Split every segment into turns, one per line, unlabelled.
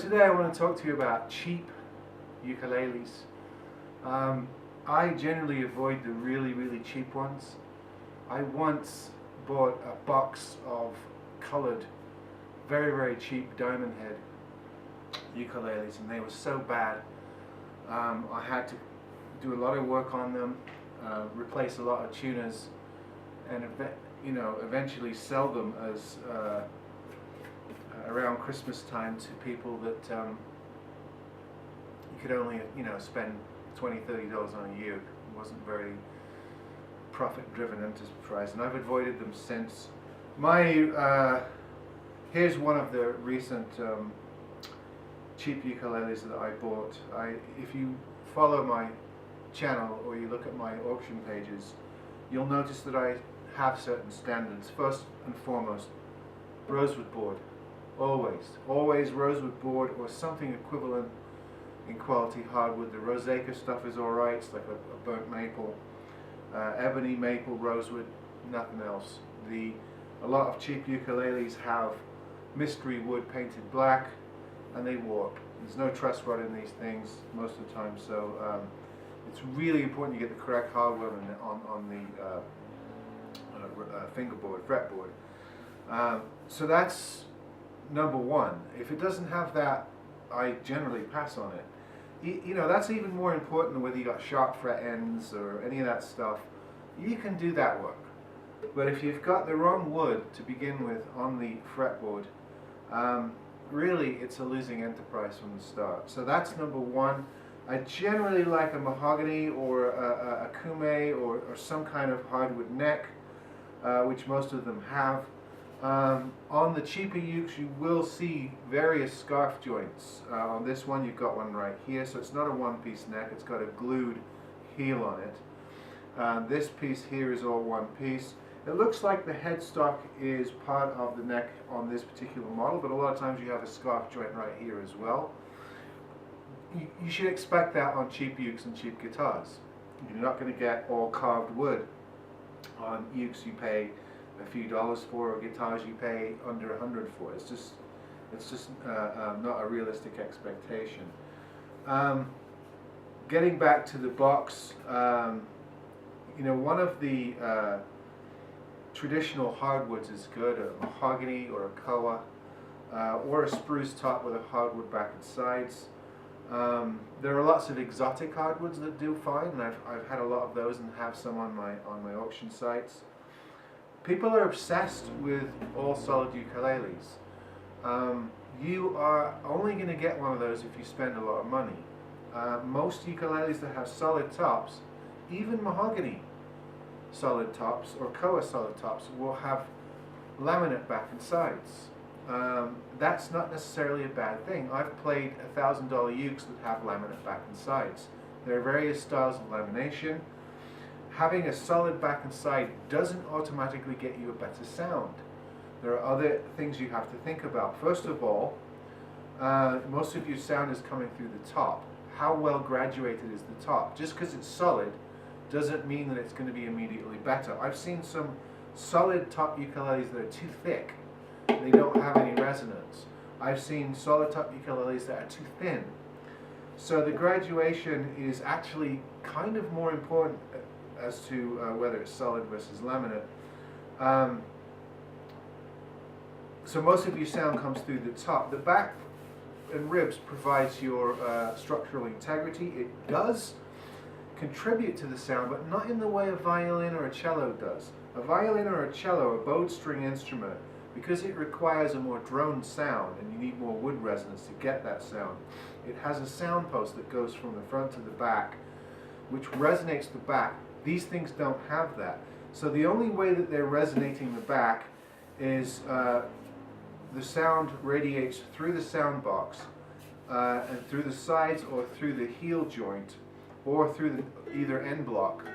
today I want to talk to you about cheap ukuleles. I generally avoid the really cheap ones. I once bought a box of coloured, very cheap diamond head ukuleles, and they were so bad. I had to do a lot of work on them, replace a lot of tuners, and eventually sell them as around Christmas time to people that you could only spend $20–30 on a uke. It wasn't very profit-driven enterprise, and I've avoided them since. Here's one of the recent cheap ukuleles that I bought. If you follow my channel or you look at my auction pages, you'll notice that I have certain standards. First and foremost, rosewood board. Always rosewood board or something equivalent in quality hardwood. The roseacre stuff is alright, it's like a burnt maple. Ebony, maple, rosewood, nothing else. A lot of cheap ukuleles have mystery wood painted black, and they warp. There's no truss rod in these things most of the time, so it's really important you get the correct hardware on the fingerboard, fretboard. So that's number one. If it doesn't have that, I generally pass on it. That's even more important than whether you got sharp fret ends or any of that stuff. You can do that work. But if you've got the wrong wood to begin with on the fretboard, really it's a losing enterprise from the start. So that's number one. I generally like a mahogany or a kume or some kind of hardwood neck, which most of them have. On the cheaper ukes you will see various scarf joints. On this one you've got one right here, so it's not a one-piece neck, it's got a glued heel on it. This piece here is all one piece. It looks like the headstock is part of the neck on this particular model, but a lot of times you have a scarf joint right here as well. You should expect that on cheap ukes and cheap guitars. You're not going to get all carved wood on ukes you pay a few dollars for, or guitars you pay under $100 for. It's just not a realistic expectation. Getting back to the box, one of the traditional hardwoods is good, a mahogany or a koa, or a spruce top with a hardwood back and sides. There are lots of exotic hardwoods that do fine, and I've had a lot of those and have some on my auction sites. People are obsessed with all solid ukuleles. You are only going to get one of those if you spend a lot of money. Most ukuleles that have solid tops, even mahogany solid tops or koa solid tops, will have laminate back and sides. That's not necessarily a bad thing. I've played $1,000 ukes that have laminate back and sides. There are various styles of lamination. Having a solid back and side doesn't automatically get you a better sound. There are other things you have to think about. First of all, most of your sound is coming through the top. How well graduated is the top? Just because it's solid doesn't mean that it's going to be immediately better. I've seen some solid top ukuleles that are too thick. They don't have any resonance. I've seen solid top ukuleles that are too thin. So the graduation is actually kind of more important as to whether it's solid versus laminate. So most of your sound comes through the top. The back and ribs provides your structural integrity. It does contribute to the sound, but not in the way a violin or a cello does. A violin or a cello, a bowed string instrument, because it requires a more droned sound and you need more wood resonance to get that sound, it has a sound post that goes from the front to the back, which resonates the back. These things don't have that. So the only way that they're resonating the back is the sound radiates through the sound box and through the sides or through the heel joint or through either end block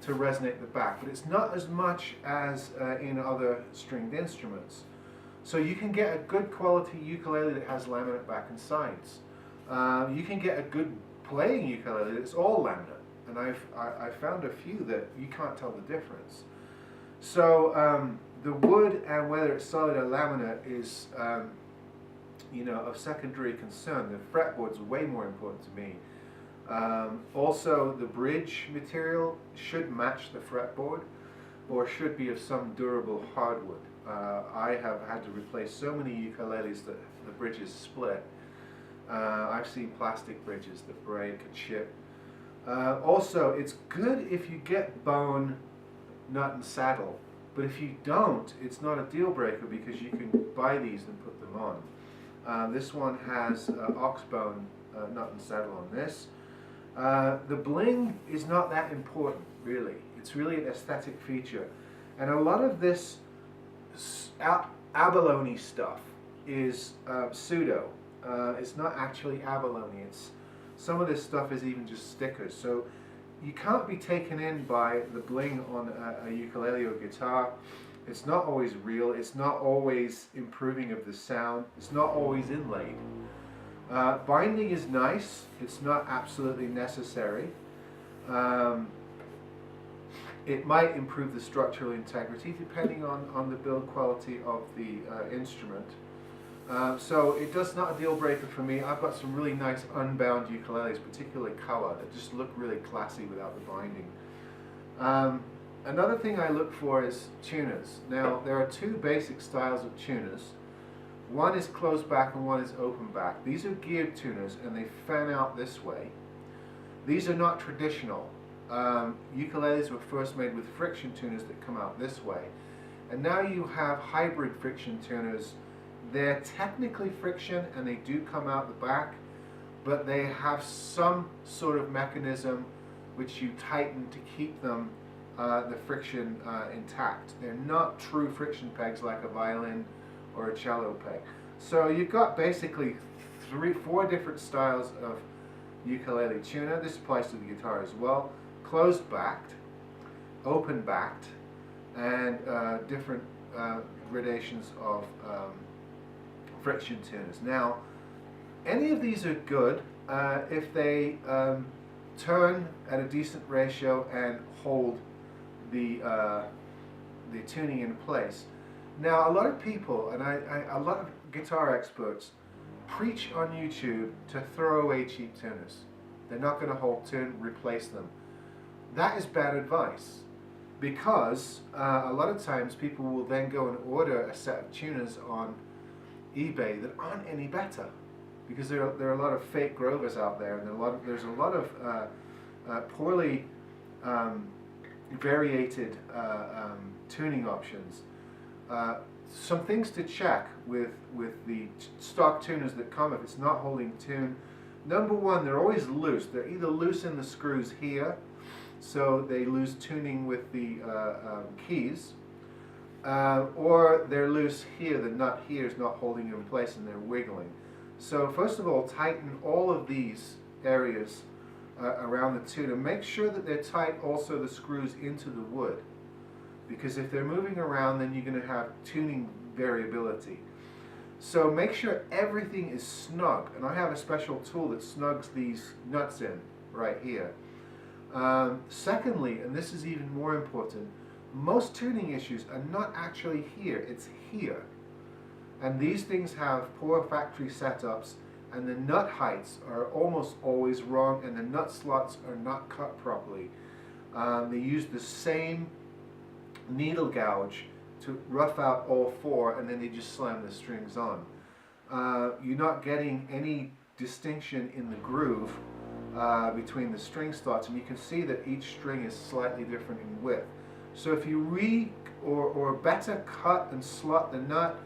to resonate the back. But it's not as much as in other stringed instruments. So you can get a good quality ukulele that has laminate back and sides. You can get a good playing ukulele that's all laminate. And I've found a few that you can't tell the difference. So the wood and whether it's solid or laminate is of secondary concern. The fretboard's way more important to me. Also, the bridge material should match the fretboard, or should be of some durable hardwood. I have had to replace so many ukuleles that the bridges split. I've seen plastic bridges that break and chip. Also, it's good if you get bone, nut and saddle, but if you don't, it's not a deal breaker because you can buy these and put them on. This one has ox bone, nut and saddle on this. The bling is not that important, really. It's really an aesthetic feature. And a lot of this abalone stuff is pseudo. It's not actually abalone. Some of this stuff is even just stickers. So you can't be taken in by the bling on a ukulele or guitar. It's not always real. It's not always improving of the sound. It's not always inlaid. Binding is nice. It's not absolutely necessary. It might improve the structural integrity depending on the build quality of the instrument. So it does not a deal breaker for me. I've got some really nice unbound ukuleles, particularly kawa, that just look really classy without the binding. Another thing I look for is tuners. Now, there are two basic styles of tuners. One is closed back and one is open back. These are geared tuners and they fan out this way. These are not traditional. Ukuleles were first made with friction tuners that come out this way. And now you have hybrid friction tuners. They're technically friction and they do come out the back, but they have some sort of mechanism which you tighten to keep them the friction intact. They're not true friction pegs like a violin or a cello peg. So you've got basically four different styles of ukulele tuner. This applies to the guitar as well. Closed backed, open backed, and different gradations of friction tuners. Now, any of these are good if they turn at a decent ratio and hold the tuning in place. Now, a lot of people, and a lot of guitar experts, preach on YouTube to throw away cheap tuners. They're not going to hold tune, replace them. That is bad advice, because a lot of times people will then go and order a set of tuners on eBay that aren't any better, because there are a lot of fake Grovers out there, and there's a lot of poorly variated tuning options. Some things to check with the stock tuners that come if it's not holding tune. Number one, they're always loose. They're either loose in the screws here, so they lose tuning with the keys, or they're loose here. The nut here is not holding you in place and they're wiggling. So first of all, tighten all of these areas around the tune, and make sure that they're tight also the screws into the wood, because if they're moving around, then you're going to have tuning variability. So make sure everything is snug, and I have a special tool that snugs these nuts in right here. Secondly, and this is even more important, most tuning issues are not actually here, it's here. And these things have poor factory setups, and the nut heights are almost always wrong, and the nut slots are not cut properly. They use the same needle gouge to rough out all four, and then they just slam the strings on. You're not getting any distinction in the groove between the string slots, and you can see that each string is slightly different in width. So if you or better cut and slot the nut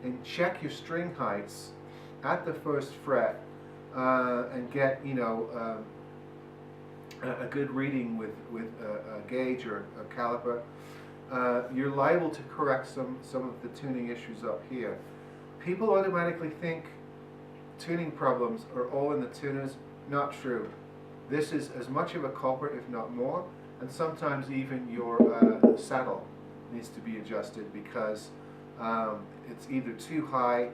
and check your string heights at the first fret and get a good reading with a gauge or a caliper, you're liable to correct some of the tuning issues up here. People automatically think tuning problems are all in the tuners. Not true. This is as much of a culprit, if not more, and sometimes even your saddle needs to be adjusted, because it's either too high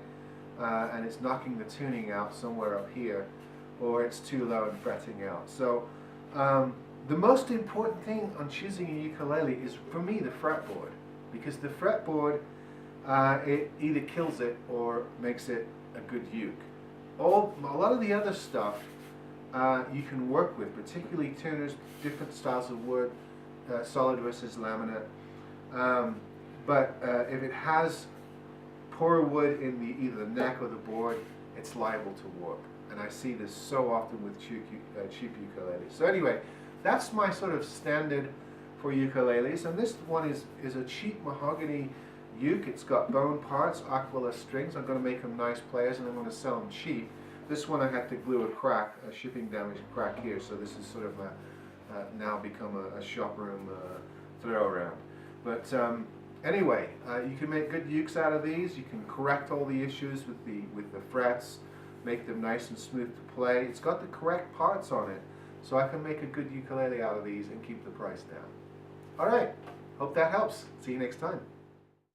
and it's knocking the tuning out somewhere up here, or it's too low and fretting out. So the most important thing on choosing a ukulele is, for me, the fretboard, because the fretboard it either kills it or makes it a good uke. A lot of the other stuff you can work with, particularly tuners, different styles of wood, solid versus laminate. But if it has poor wood in either the neck or the board, it's liable to warp. And I see this so often with cheap ukuleles. So anyway, that's my sort of standard for ukuleles. And this one is a cheap mahogany uke. It's got bone parts, aquila strings. I'm going to make them nice players, and I'm going to sell them cheap. This one I had to glue a crack, a shipping damage crack here, so this is sort of now become a shop room throw around. But anyway, you can make good ukes out of these. You can correct all the issues with the frets, make them nice and smooth to play. It's got the correct parts on it, so I can make a good ukulele out of these and keep the price down. All right, hope that helps. See you next time.